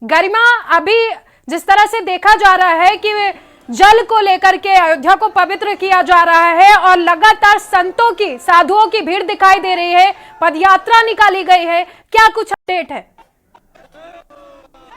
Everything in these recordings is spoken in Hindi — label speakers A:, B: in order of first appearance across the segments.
A: गरिमा, अभी जिस तरह से देखा जा रहा है कि जल को लेकर के अयोध्या को पवित्र किया जा रहा है और लगातार संतों की, साधुओं की भीड़ दिखाई दे रही है, पदयात्रा निकाली गई है, क्या कुछ अपडेट है?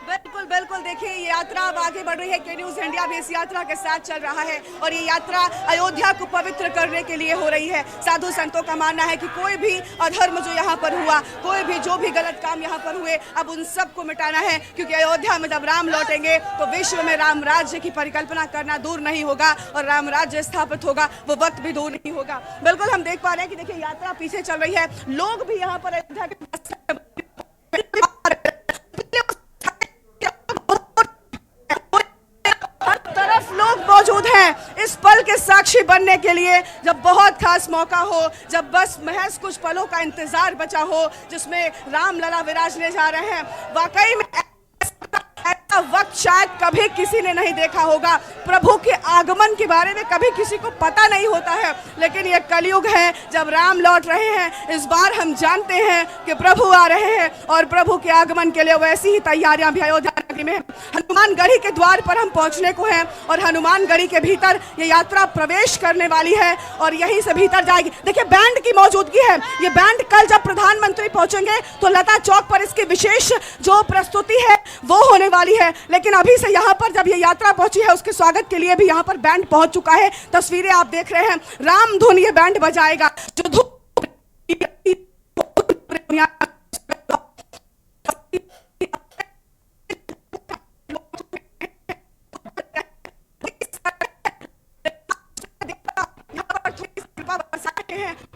B: बिल्कुल बिल्कुल, देखिए ये यात्रा अब आगे बढ़ रही है। के न्यूज़ इंडिया भी इस यात्रा के साथ चल रहा है और ये यात्रा अयोध्या को पवित्र करने के लिए हो रही है। साधु संतों का मानना है कि कोई भी अधर्म जो यहाँ पर हुआ, कोई भी जो भी गलत काम यहाँ पर हुए, अब उन सबको मिटाना है, क्योंकि अयोध्या में जब राम लौटेंगे तो विश्व में राम राज्य की परिकल्पना करना दूर नहीं होगा और राम राज्य स्थापित होगा, वो वक्त भी दूर नहीं होगा। बिल्कुल हम देख पा रहे हैं कि देखिए यात्रा पीछे चल रही है, लोग भी यहाँ पर अयोध्या के लोग मौजूद हैं इस पल के साक्षी बनने के लिए, जब बहुत खास मौका हो, जब बस महज कुछ पलों का इंतजार बचा हो जिसमें राम लला विराजने जा रहे हैं। वाकई में ऐसा वक्त शायद कभी किसी ने नहीं देखा होगा। प्रभु के आगमन के बारे में कभी किसी को पता नहीं होता है, लेकिन ये कलयुग है जब राम लौट रहे हैं। इस बार हम जानते हैं कि प्रभु आ रहे हैं और प्रभु के आगमन के लिए वैसी ही तैयारियां भी अयोध्या नगरी में। हनुमानगढ़ी के द्वार पर हम पहुंचने को हैं और हनुमानगढ़ी के भीतर ये यात्रा प्रवेश करने वाली है और यहीं से भीतर जाएगी। देखिए बैंड की मौजूदगी है। ये बैंड कल जब प्रधानमंत्री पहुंचेंगे तो लता चौक पर इसकी विशेष जो प्रस्तुति है वो होने वाली है, लेकिन अभी से यहाँ पर जब ये यात्रा पहुंची है उसके स्वागत के लिए भी यहाँ पर बैंड पहुंच चुका है। तस्वीरें आप देख रहे हैं, राम धुन ये बैंड बजाएगा जो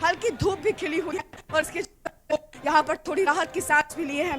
B: हल्की धूप भी खिली हुई है और इसके यहाँ पर थोड़ी राहत की सांस भी लिए हैं।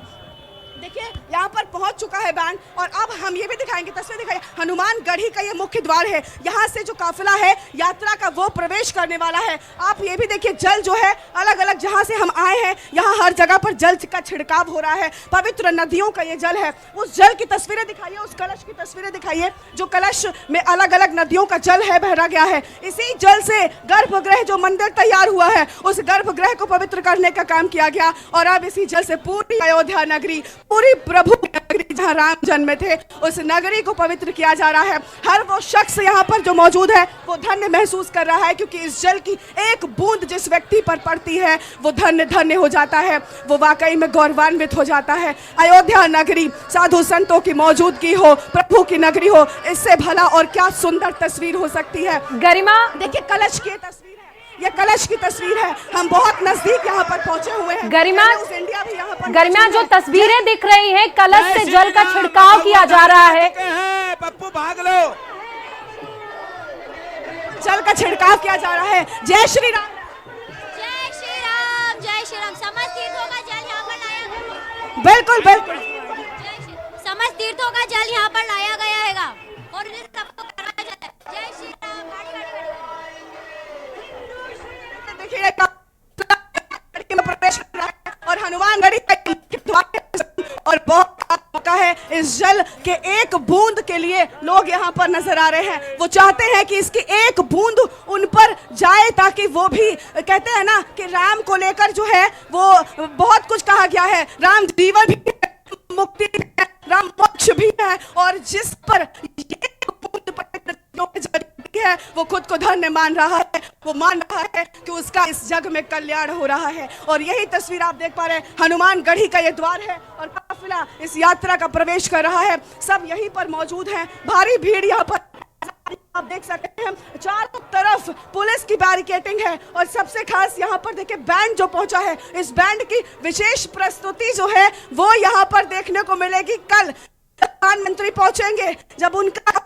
B: देखिए यहाँ पर पहुंच चुका है बैंड और अब हम ये भी दिखाएंगे, तस्वीर दिखाइए, हनुमानगढ़ी का ये मुख्य द्वार है। यहाँ से जो काफिला है यात्रा का वो प्रवेश करने वाला है। आप ये भी देखिए जल जो है अलग अलग जहाँ से हम आए हैं यहाँ हर जगह पर जल का छिड़काव हो रहा है। पवित्र नदियों का ये जल है। उस जल की तस्वीरें दिखाइए, उस कलश की तस्वीरें दिखाइए जो कलश में अलग अलग नदियों का जल है भरा गया है। इसी जल से गर्भगृह जो मंदिर तैयार हुआ है उस गर्भगृह को पवित्र करने का काम किया गया और अब इसी जल से पूरी अयोध्या नगरी, पूरी प्रभु नगरी जहाँ राम जन्मे थे, उस नगरी को पवित्र किया जा रहा है। हर वो शख्स यहाँ पर जो मौजूद है वो धन्य महसूस कर रहा है, क्योंकि इस जल की एक बूंद जिस व्यक्ति पर पड़ती है वो धन्य धन्य हो जाता है, वो वाकई में गौरवान्वित हो जाता है। अयोध्या नगरी साधु संतों की मौजूदगी हो, प्रभु की नगरी हो, इससे भला और क्या सुंदर तस्वीर हो सकती है।
A: गरिमा,
B: देखिए कलश की तस्वीर है, ये कलश की तस्वीर है। हम बहुत नजदीक यहाँ पर पहुंचे हुए हैं।
A: गरिमा,
B: इंडिया भी यहाँ पर
A: गरिमा जो तस्वीरें दिख रही हैं, कलश से जल का छिड़काव किया जा रहा है।
C: पप्पू भाग लो,
B: जल का छिड़काव किया जा रहा है। जय श्री राम,
D: जय श्री राम, जय श्री राम। समस्त तीर्थों का जल यहाँ पर लाया गया।
B: बिल्कुल बिल्कुल,
D: समस्त तीर्थों का जल यहाँ पर लाया गया है और इन्हें सबको कराया जाता है। जय श्री राम।
B: देखिए में प्रवेश कर रहा है और हनुमानगढ़ी और बहुत मौका है। इस जल के एक बूंद के लिए लोग यहाँ पर नजर आ रहे हैं। वो चाहते हैं कि इसकी एक बूंद उन पर जाए ताकि वो भी, कहते हैं ना कि राम को लेकर जो है वो बहुत कुछ कहा गया है। राम जीवन भी है, मुक्ति भी है, राम मोक्ष भी है और जिस पर एक बूंद है वो खुद को धन्य मान रहा है। वो मान रहा है कि उसका इस जग में कल्याण हो रहा है और यही तस्वीर आप देख पा रहे हैं। हनुमानगढ़ी का ये द्वार है और काफिला इस यात्रा का प्रवेश कर रहा है। सब यहीं पर मौजूद हैं। भारी भीड़ यहाँ पर आप देख सकते हैं। चारों तरफ पुलिस की बैरिकेडिंग है और सबसे खास यहाँ पर देखिए बैंड जो पहुंचा है, इस बैंड की विशेष प्रस्तुति जो है वो यहाँ पर देखने को मिलेगी। कल प्रधानमंत्री पहुंचेंगे, जब उनका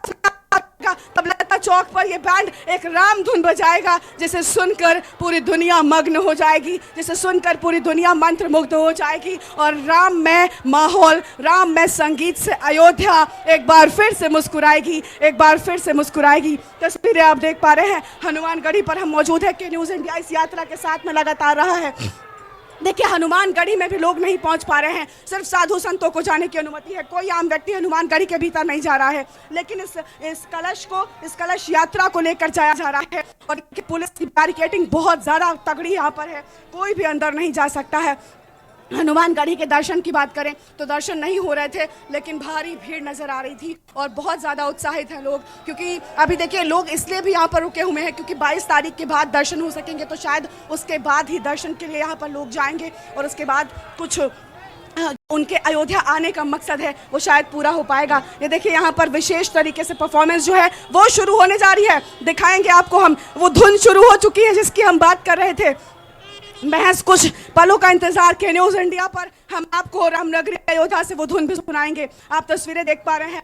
B: तब लता चौक पर ये बैंड एक राम धुन बजाएगा जिसे सुनकर पूरी दुनिया मग्न हो जाएगी, जिसे सुनकर पूरी दुनिया मंत्रमुग्ध हो जाएगी और राम में माहौल, राम में संगीत से अयोध्या एक बार फिर से मुस्कुराएगी, एक बार फिर से मुस्कुराएगी। तस्वीरें आप देख पा रहे हैं, हनुमानगढ़ी पर हम मौजूद है। के न्यूज़ इंडिया इस यात्रा के साथ में लगातार रहा है। देखिए हनुमानगढ़ी में भी लोग नहीं पहुंच पा रहे हैं, सिर्फ साधु संतों को जाने की अनुमति है। कोई आम व्यक्ति हनुमानगढ़ी के भीतर नहीं जा रहा है, लेकिन इस कलश यात्रा को लेकर जाया जा रहा है और पुलिस की बैरिकेडिंग बहुत ज्यादा तगड़ी यहाँ पर है, कोई भी अंदर नहीं जा सकता है। हनुमानगढ़ी के दर्शन की बात करें तो दर्शन नहीं हो रहे थे, लेकिन भारी भीड़ नजर आ रही थी और बहुत ज़्यादा उत्साहित हैं लोग। क्योंकि अभी देखिए लोग इसलिए भी यहाँ पर रुके हुए हैं क्योंकि 22 तारीख के बाद दर्शन हो सकेंगे, तो शायद उसके बाद ही दर्शन के लिए यहाँ पर लोग जाएंगे और उसके बाद कुछ उनके अयोध्या आने का मकसद है वो शायद पूरा हो पाएगा। ये देखिए यहाँ पर विशेष तरीके से परफॉर्मेंस जो है वो शुरू होने जा रही है। दिखाएंगे आपको हम, वो धुन शुरू हो चुकी है जिसकी हम बात कर रहे थे। महज कुछ पलों का इंतजार के न्यूज़ इंडिया पर हम आपको रामनगरी अयोध्या से वो धुन भी सुनाएंगे। आप तस्वीरें देख पा रहे हैं,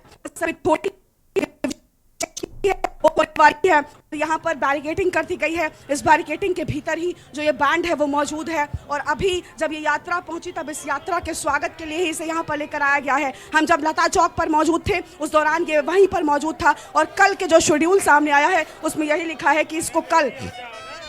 B: है यहाँ पर बैरिकेडिंग कर दी गई है। इस बैरिकेडिंग के भीतर ही जो ये बैंड है वो मौजूद है और अभी जब ये यात्रा पहुंची तब इस यात्रा के स्वागत के लिए ही इसे यहाँ पर लेकर आया गया है। हम जब लता चौक पर मौजूद थे उस दौरान ये वहीं पर मौजूद था और कल के जो शेड्यूल सामने आया है उसमें यही लिखा है कि इसको कल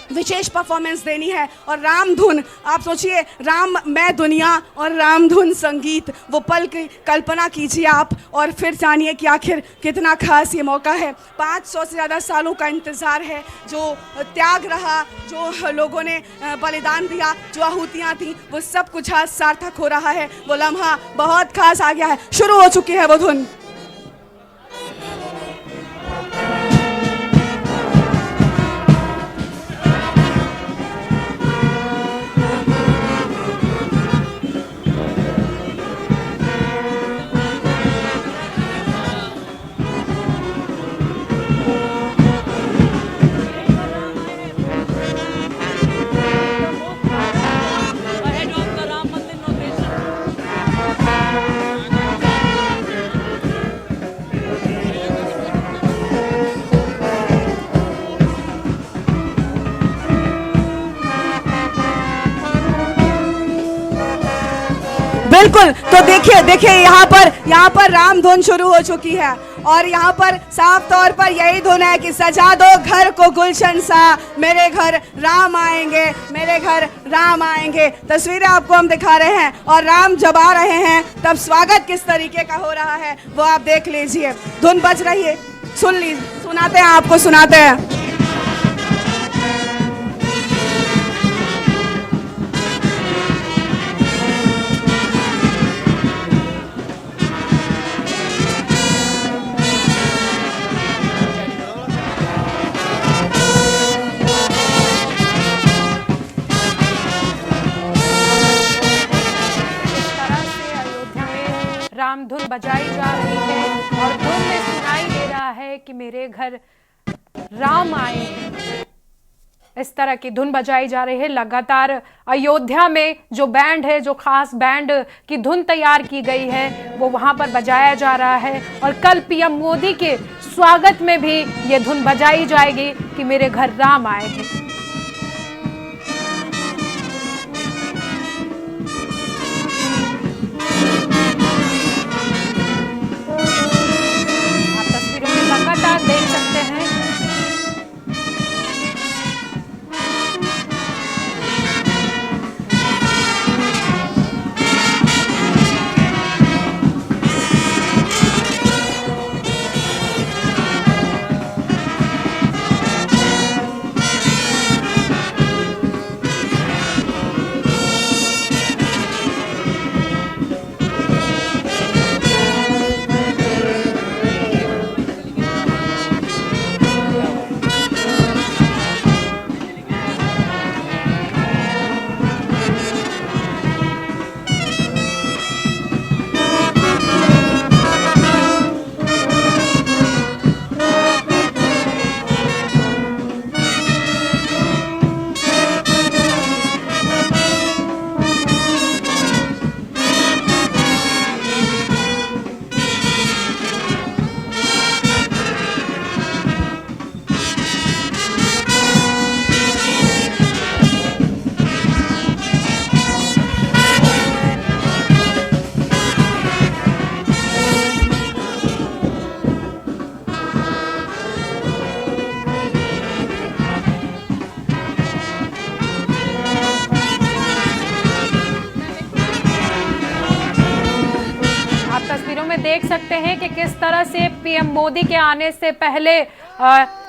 B: विशेष परफॉर्मेंस देनी है। और राम धुन, आप सोचिए, राम मैं दुनिया और राम धुन संगीत, वो पल की कल्पना कीजिए आप और फिर जानिए कि आखिर कितना खास ये मौका है। 500 से ज़्यादा सालों का इंतज़ार है, जो त्याग रहा, जो लोगों ने बलिदान दिया, जो आहुतियाँ थी, वो सब कुछ आज सार्थक हो रहा है। वो लम्हा बहुत खास आ गया है, शुरू हो चुकी है वो धुन। बिल्कुल, तो देखिए यहाँ पर राम धुन शुरू हो चुकी है और यहाँ पर साफ तौर पर यही धुन है कि सजा दो घर को गुलशन सा, मेरे घर राम आएंगे, मेरे घर राम आएंगे। तस्वीरें आपको हम दिखा रहे हैं और राम जब आ रहे हैं तब स्वागत किस तरीके का हो रहा है वो आप देख लीजिए। धुन बज रही है, सुन लीजिए, सुनाते हैं आपको, सुनाते हैं।
A: राम धुन बजाई जा रही है और धुन में सुनाई दे रहा है कि मेरे घर राम आए हैं। इस तरह की धुन बजाई जा रही है। लगातार अयोध्या में जो बैंड है, जो खास बैंड की धुन तैयार की गई है, वो वहां पर बजाया जा रहा है और कल पीएम मोदी के स्वागत में भी ये धुन बजाई जाएगी कि मेरे घर राम आए हैं। देख सकते हैं तस्वीरों में देख सकते हैं कि किस तरह से पीएम मोदी के आने से पहले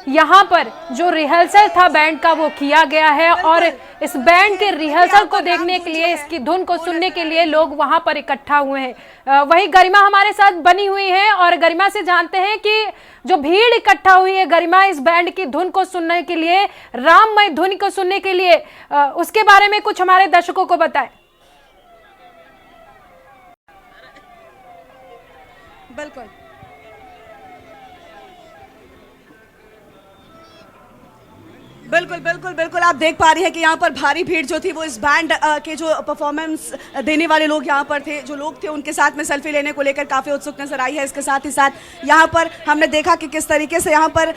A: यहाँ पर जो रिहर्सल था बैंड का वो किया गया है और इस बैंड के रिहर्सल को देखने के लिए, इसकी धुन को सुनने के लिए लोग वहां पर इकट्ठा हुए हैं। वही गरिमा हमारे साथ बनी हुई है और गरिमा से जानते हैं कि जो भीड़ इकट्ठा हुई है गरिमा इस बैंड की धुन को सुनने के लिए, राममय धुन को सुनने के लिए, उसके बारे में कुछ हमारे दर्शकों को बताएं।
B: बिल्कुल बिल्कुल बिल्कुल बिल्कुल आप देख पा रही हैं कि यहाँ पर भारी भीड़ जो थी वो इस बैंड के जो परफॉर्मेंस देने वाले लोग यहाँ पर थे, जो लोग थे उनके साथ में सेल्फी लेने को लेकर काफ़ी उत्सुक नजर आई है। इसके साथ ही साथ यहाँ पर हमने देखा कि किस तरीके से यहाँ पर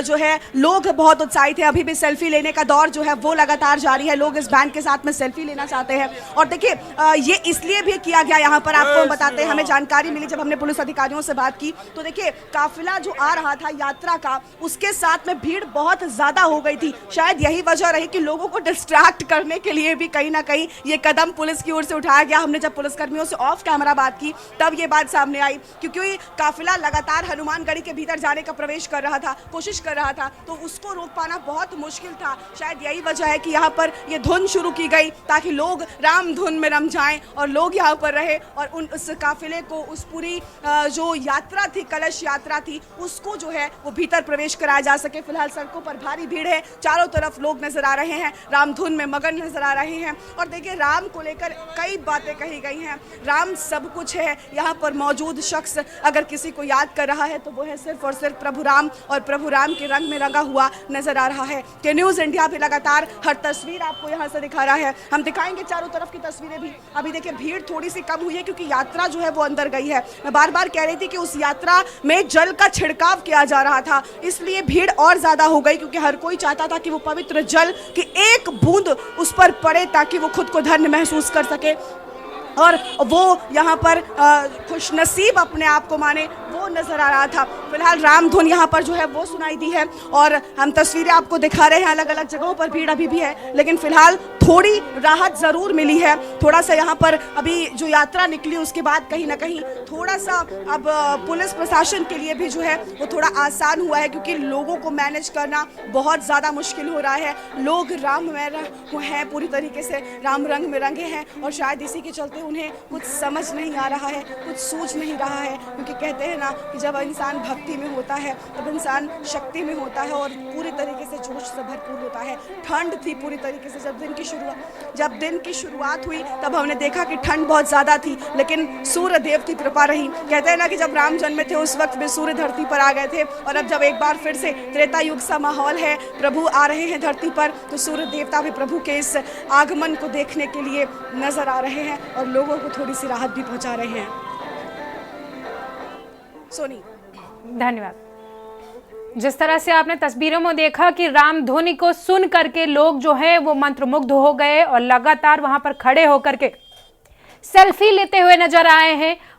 B: जो है लोग बहुत उत्साहित हैं। अभी भी सेल्फी लेने का दौर जो है वो लगातार जारी है, लोग इस बैंड के साथ में सेल्फी लेना चाहते हैं। और देखिए ये इसलिए भी किया गया, यहाँ पर आपको हम बताते हैं, हमें जानकारी मिली जब हमने पुलिस अधिकारियों से बात की तो देखिए काफिला जो आ रहा था यात्रा का, उसके साथ में भीड़ बहुत ज़्यादा हो गई थी। शायद यही वजह रही कि लोगों को डिस्ट्रैक्ट करने के लिए भी कहीं ना कहीं ये कदम पुलिस की ओर से उठाया गया। हमने जब पुलिसकर्मियों से ऑफ कैमरा बात की तब ये बात सामने आई, क्योंकि काफिला लगातार हनुमानगढ़ी के भीतर जाने का प्रवेश कर रहा था, कोशिश कर रहा था, तो उसको रोक पाना बहुत मुश्किल था। शायद यही वजह है कि यहाँ पर ये धुन शुरू की गई ताकि लोग राम धुन में रम जाएं और लोग यहाँ पर रहे और उस काफिले को, उस पूरी जो यात्रा थी, कलश यात्रा थी, उसको जो है वो भीतर प्रवेश कराया जा सके। फिलहाल सड़कों पर भारी भीड़ है, चारों तरफ लोग नजर आ रहे हैं, राम धुन में मगन नजर आ रहे हैं। और देखिए राम को लेकर कई बातें कही गई हैं, राम सब कुछ है। यहाँ पर मौजूद शख्स अगर किसी को याद कर रहा है तो वो है सिर्फ और सिर्फ प्रभु राम, और प्रभु राम के रंग में रंगा हुआ नजर आ रहा है। के न्यूज़ इंडिया भी लगातार हर तस्वीर आपको यहाँ से दिखा रहा है, हम दिखाएंगे चारों तरफ की तस्वीरें भी। अभी देखिए भीड़ थोड़ी सी कम हुई है क्योंकि यात्रा जो है वो अंदर गई है। मैं बार बार कह रही थी कि उस यात्रा में जल का छिड़काव किया जा रहा था, इसलिए भीड़ और ज्यादा हो गई, क्योंकि हर कोई चाहता था कि वो पवित्र जल की एक बूंद उस पर पड़े ताकि वो खुद को धन्य महसूस कर सके और वो यहाँ पर खुशनसीब अपने आप को माने, वो नजर आ रहा था। फिलहाल राम धुन यहाँ पर जो है वो सुनाई दी है और हम तस्वीरें आपको दिखा रहे हैं। अलग अलग जगहों पर भीड़ अभी भी है, लेकिन फिलहाल थोड़ी राहत जरूर मिली है। थोड़ा सा यहाँ पर अभी जो यात्रा निकली उसके बाद कहीं ना कहीं थोड़ा सा अब पुलिस प्रशासन के लिए भी जो है वो थोड़ा आसान हुआ है, क्योंकि लोगों को मैनेज करना बहुत ज़्यादा मुश्किल हो रहा है। लोग राममय हैं, पूरी तरीके से राम रंग में रंगे हैं और शायद इसी के चलते उन्हें कुछ समझ नहीं आ रहा है, कुछ सूझ नहीं रहा है, क्योंकि कहते हैं ना कि जब इंसान भक्ति में होता है तब इंसान शक्ति में होता है और पूरी तरीके से जोश से भरपूर होता है। ठंड थी पूरी तरीके से, जब दिन की शुरुआत हुई तब हमने देखा कि ठंड बहुत ज़्यादा थी, लेकिन सूर्य देव की कृपा रही। कहते हैं ना कि जब राम जन्मे थे उस वक्त में सूर्य धरती पर आ गए थे, और अब जब एक बार फिर से त्रेता युग सा माहौल है, प्रभु आ रहे हैं धरती पर, तो सूर्य देवता भी प्रभु के इस आगमन को देखने के लिए नजर आ रहे हैं और लोगों को थोड़ी सी राहत भी पहुंचा रहे हैं। सोनी,
A: धन्यवाद। जिस तरह से आपने तस्वीरों में देखा कि राम धुन को सुन करके लोग जो है वो मंत्रमुग्ध हो गए और लगातार वहां पर खड़े होकर के सेल्फी लेते हुए नजर आए हैं